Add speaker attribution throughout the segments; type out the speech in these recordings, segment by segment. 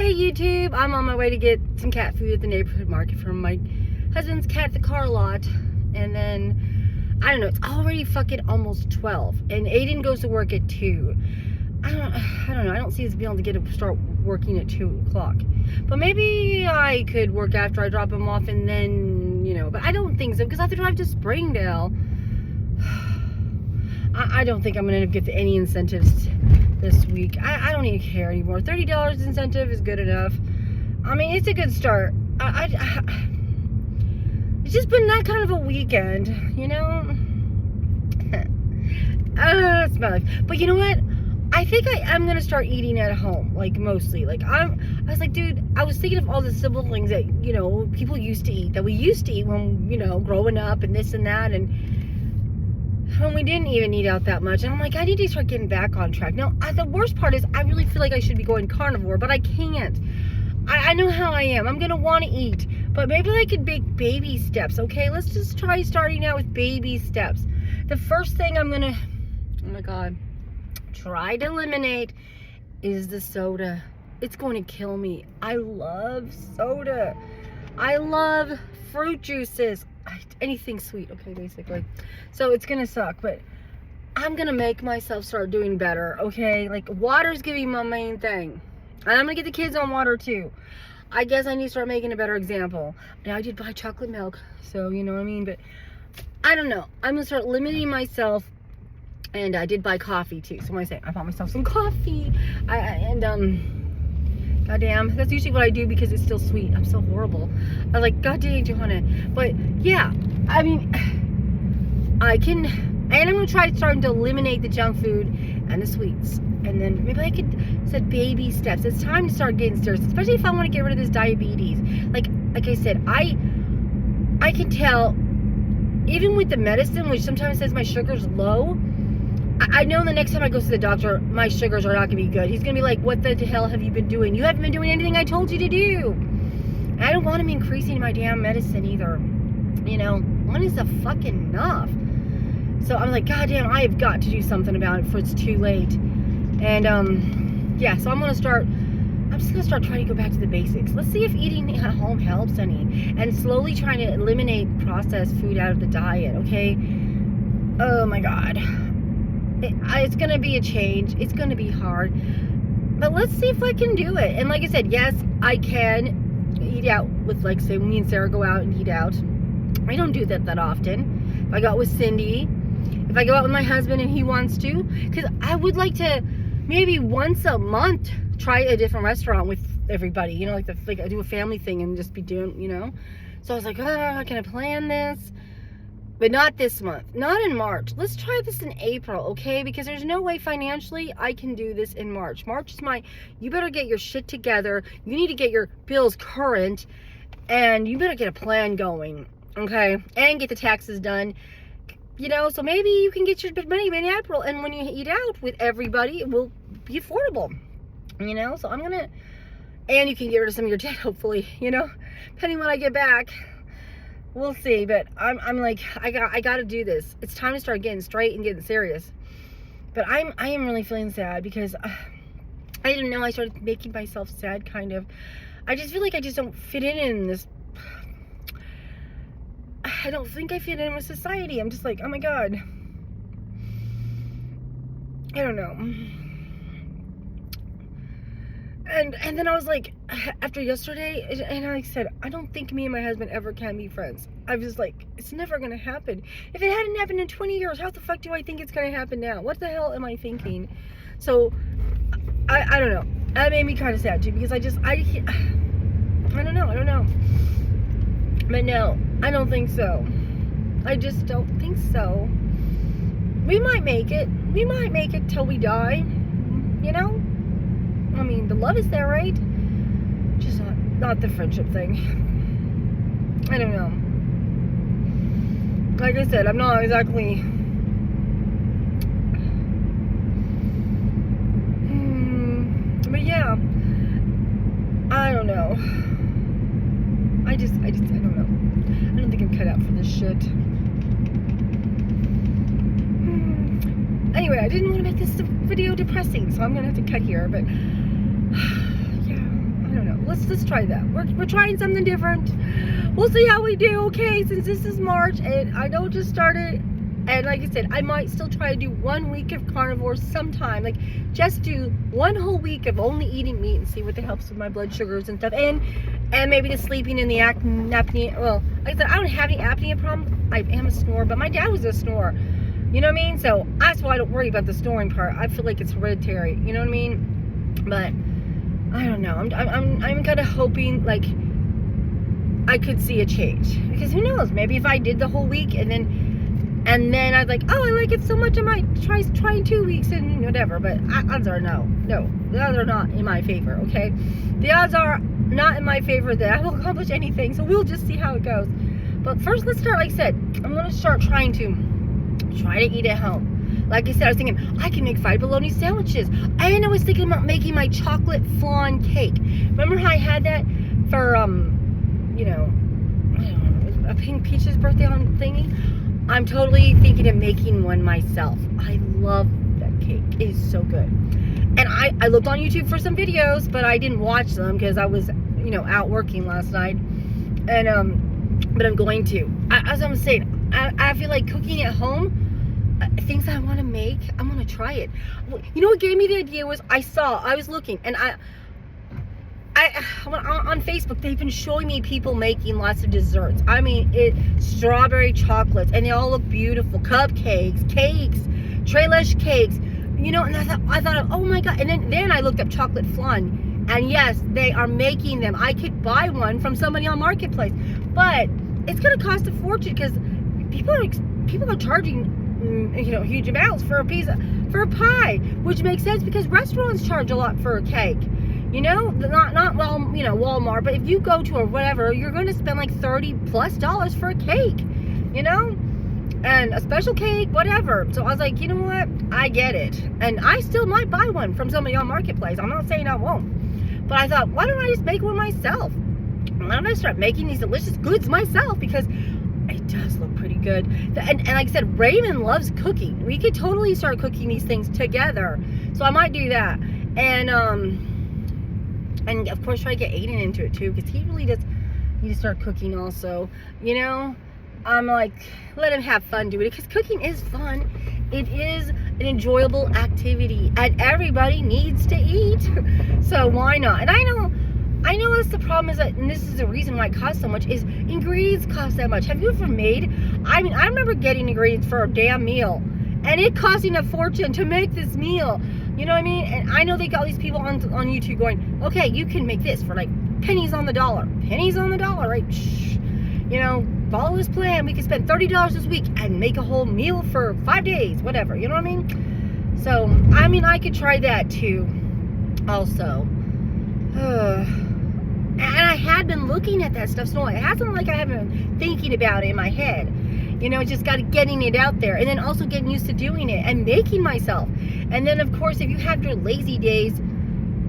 Speaker 1: Hey YouTube, I'm on my way to get some cat food at the neighborhood market from my husband's cat at the car lot. And then, I don't know, it's already fucking almost 12. And Aiden goes to work at 2. I don't know, I don't see us being able to get to start working at 2 o'clock. But maybe I could work after I drop him off and then, but I don't think so because I have to drive to Springdale. I don't think I'm going to get any incentives this week. I don't even care anymore. $30 incentive is good enough. I mean, it's a good start. It's just been that kind of a weekend, That's my life. But you know what? I think I am going to start eating at home, mostly. I was like, dude, I was thinking of all the simple things that, people used to eat, that we used to eat when, growing up and this and that, and we didn't even eat out that much. And I'm like, I need to start getting back on track. Now, the worst part is I really feel like I should be going carnivore, but I can't. I know how I am. I'm going to want to eat. But maybe I could make baby steps, okay? Let's just try starting out with baby steps. The first thing I'm going to, oh my God, try to eliminate is the soda. It's going to kill me. I love soda. I love fruit juices. Anything sweet, okay, basically. So it's gonna suck, but I'm gonna make myself start doing better, okay? Water's gonna be my main thing. And I'm gonna get the kids on water too. I guess I need to start making a better example. Now, I did buy chocolate milk, so you know what I mean, but I don't know. I'm gonna start limiting myself, and I did buy coffee too. So when I say I bought myself some coffee, goddamn, that's usually what I do because it's still sweet. I'm so horrible. I was like, God dang, Johanna. But yeah, I mean, I can, and I'm gonna try starting to eliminate the junk food and the sweets. And then maybe I could set baby steps. It's time to start getting serious, especially if I want to get rid of this diabetes. Like I said, I can tell, even with the medicine, which sometimes says my sugar's low, I know the next time I go to the doctor, my sugars are not going to be good. He's going to be like, what the hell have you been doing? You haven't been doing anything I told you to do. And I don't want him increasing my damn medicine either. When is the fucking enough? So I'm like, God damn, I have got to do something about it before it's too late. And, yeah, so I'm just going to start trying to go back to the basics. Let's see if eating at home helps any. And slowly trying to eliminate processed food out of the diet, okay? Oh, my God. It's going to be a change. It's going to be hard. But let's see if I can do it. And like I said, yes, I can eat out with, say, me and Sarah go out and eat out. I don't do that often. If I go out with Cindy, if I go out with my husband and he wants to, because I would like to maybe once a month try a different restaurant with everybody, I do a family thing and just be doing, So I was like, can I plan this? But not this month, not in March. Let's try this in April, okay? Because there's no way financially I can do this in March. March is you better get your shit together. You need to get your bills current, and you better get a plan going, okay? And get the taxes done, so maybe you can get your money in April, and when you eat out with everybody, it will be affordable, So I'm gonna, and you can get rid of some of your debt, hopefully, depending when I get back. We'll see, but I'm like, I got to do this. It's time to start getting straight and getting serious. But I am really feeling sad because I didn't know I started making myself sad, kind of. I just feel like I just don't fit in this. I don't think I fit in with society. I'm just like, oh my God. I don't know. And then I was like, after yesterday, and I said, I don't think me and my husband ever can be friends. I was like, it's never going to happen. If it hadn't happened in 20 years, how the fuck do I think it's going to happen now? What the hell am I thinking? So, I don't know. That made me kind of sad too, because I don't know. But no, I don't think so. I just don't think so. We might make it. We might make it till we die, I mean, the love is there, right? Just not the friendship thing. I don't know. Like I said, I'm not exactly... But yeah. I don't know. I don't know. I don't think I'm cut out for this shit. Anyway, I didn't want to make this video depressing, so I'm going to have to cut here, but yeah, I don't let's try that. We're trying something different. We'll see how we do. Okay, since this is March and I know it just started, and like I said, I might still try to do 1 week of carnivore sometime. Like, just do 1 whole week of only eating meat and see what helps with my blood sugars and stuff. And maybe the sleeping and the apnea. Well, like I said, I don't have any apnea problem. I am a snorer, but my dad was a snorer. You know what I mean? So that's why I don't worry about the snoring part. I feel like it's hereditary. You know what I mean? But I don't know. I'm kind of hoping like I could see a change, because who knows? Maybe if I did the whole week and then I'd like, oh, I like it so much, I might try 2 weeks and whatever. But odds are no, the odds are not in my favor. Okay, the odds are not in my favor that I will accomplish anything. So we'll just see how it goes. But first, let's start. Like I said, I'm gonna start trying to eat at home. Like I said, I was thinking I can make fried bologna sandwiches, and I was thinking about making my chocolate flan cake. Remember how I had that for you know, I don't know, a Pink Peach's birthday on thingy? I'm totally thinking of making one myself. I love that cake. It is so good. And I looked on YouTube for some videos, but I didn't watch them because I was, you know, out working last night. And but I'm going to. As I'm saying, I feel like cooking at home, things I want to make, I'm going to try it. You know what gave me the idea was I was looking, and I on Facebook, they've been showing me people making lots of desserts. I mean, strawberry chocolates, and they all look beautiful. Cupcakes, cakes, Trailesh cakes, you know. And I thought, oh my god! And then I looked up chocolate flan, and yes, they are making them. I could buy one from somebody on Marketplace, but it's going to cost a fortune because people are charging, you know, huge amounts for a pie, which makes sense because restaurants charge a lot for a cake. You know, not well, you know, Walmart, but if you go to a whatever, you're going to spend like $30+ for a cake, you know, and a special cake, whatever. So I was like, you know what? I get it. And I still might buy one from somebody on Marketplace. I'm not saying I won't, but I thought, why don't I just make one myself? Why don't I start making these delicious goods myself? Because it does look pretty good. And like I said, Raymond loves cooking. We could totally start cooking these things together. So I might do that. And of course, try to get Aiden into it too, because he really does need to start cooking also. You know, I'm like, let him have fun doing it, because cooking is fun. It is an enjoyable activity, and everybody needs to eat. So why not? And I know that's the problem, is that, and this is the reason why it costs so much, is ingredients cost that much. Have you ever made? I mean, I remember getting ingredients for a damn meal, and it costing a fortune to make this meal. You know what I mean? And I know they got all these people on YouTube going, okay, you can make this for like pennies on the dollar. Pennies on the dollar, right? Shh. You know, follow this plan. We can spend $30 this week and make a whole meal for 5 days, whatever. You know what I mean? So, I mean, I could try that too also. And I had been looking at that stuff, so it hasn't like I haven't been thinking about it in my head. You know, just got to getting it out there, and then also getting used to doing it and making myself. And then, of course, if you have your lazy days,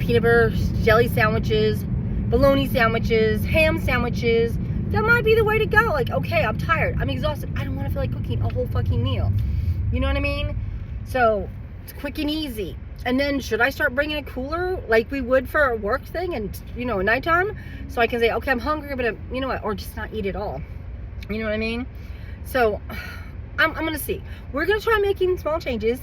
Speaker 1: peanut butter jelly sandwiches, bologna sandwiches, ham sandwiches, that might be the way to go. Like, okay, I'm tired, I'm exhausted, I don't want to feel like cooking a whole fucking meal. You know what I mean? So it's quick and easy. And then should I start bringing a cooler like we would for a work thing, and, you know, nighttime, so I can say, okay, I'm hungry, but you know what, or just not eat at all. You know what I mean? So I'm gonna see. We're gonna try making small changes.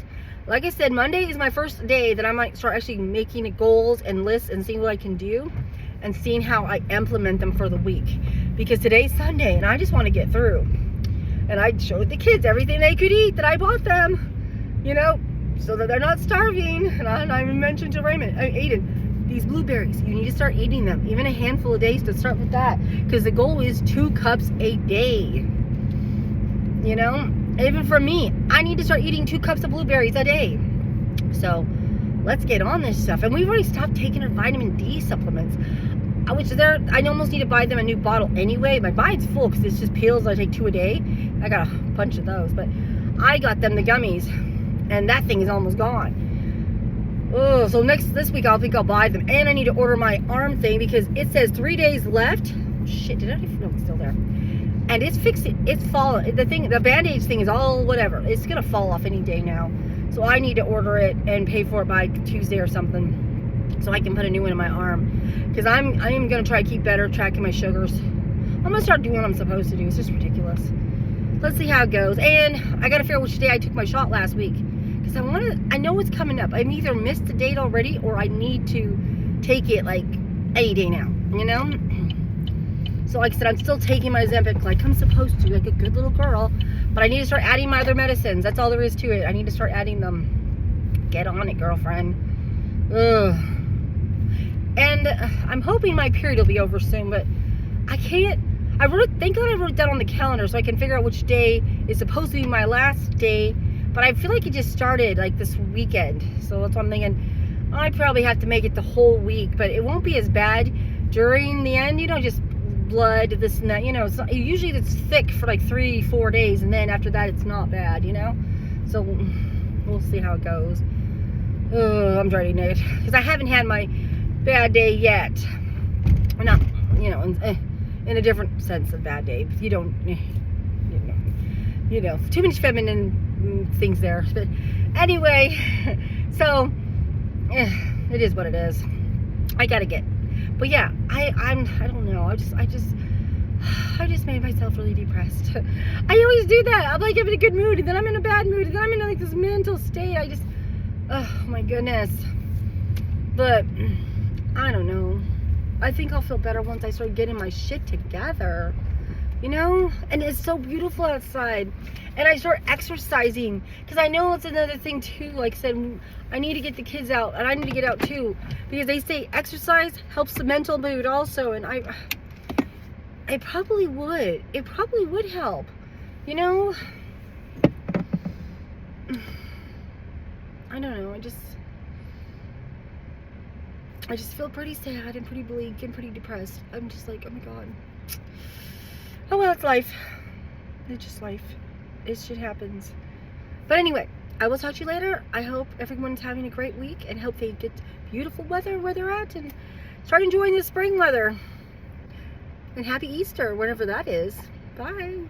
Speaker 1: Like I said, Monday is my first day that I might start actually making goals and lists and seeing what I can do and seeing how I implement them for the week. Because today's Sunday and I just want to get through. And I showed the kids everything they could eat that I bought them, you know, so that they're not starving. And I even mentioned to Raymond, Aiden, these blueberries, you need to start eating them, even a handful of days to start with that. Because the goal is 2 cups a day. You know, even for me, I need to start eating 2 cups of blueberries a day. So let's get on this stuff. And we've already stopped taking our vitamin D supplements, which I almost need to buy them a new bottle anyway. My body's full because it's just pills. I take 2 a day. I got a bunch of those, but I got them, the gummies, and that thing is almost gone. Oh, so this week I think I'll buy them. And I need to order my arm thing because it says 3 days left. Shit, did I even know it's still there? And it's fixed. It's fallen. The bandage thing is all whatever. It's gonna fall off any day now. So I need to order it and pay for it by Tuesday or something. so I can put a new one in my arm, because I am gonna try to keep better track of my sugars. I'm gonna start doing what I'm supposed to do. It's just ridiculous. Let's see how it goes. And I gotta figure out which day I took my shot last week, because I know it's coming up. I've either missed the date already, or I need to take it like any day now, you know? So like I said, I'm still taking my Ozempic like I'm supposed to, like a good little girl. But I need to start adding my other medicines. That's all there is to it. I need to start adding them. Get on it, girlfriend. Ugh. And I'm hoping my period will be over soon, but I can't. Thank God I wrote it down on the calendar so I can figure out which day is supposed to be my last day. But I feel like it just started like this weekend. So that's what I'm thinking. I probably have to make it the whole week, but it won't be as bad during the end, you know, just blood, this and that, you know. Usually it's thick for like 3-4 days, and then after that it's not bad, you know. So we'll see how it goes. I'm dreading it, because I haven't had my bad day yet. Not, you know, in a different sense of bad day. You don't, you know, too many feminine things there. But anyway, so it is what it is. I gotta get. But yeah, I don't know. I just made myself really depressed. I always do that. I'm like, I'm in a good mood, and then I'm in a bad mood, and then I'm in like this mental state. Oh my goodness. But I don't know. I think I'll feel better once I start getting my shit together, you know? And it's so beautiful outside. And I start exercising, because I know it's another thing too. Like I said, I need to get the kids out, and I need to get out too, because they say exercise helps the mental mood also. And it probably would. It probably would help, you know? I don't know. I just feel pretty sad and pretty bleak and pretty depressed. I'm just like, oh my God. Oh well, it's life. It's just life. It shit happens. But anyway, I will talk to you later. I hope everyone's having a great week, and hope they get beautiful weather where they're at, and start enjoying the spring weather. And happy Easter, whenever that is. Bye.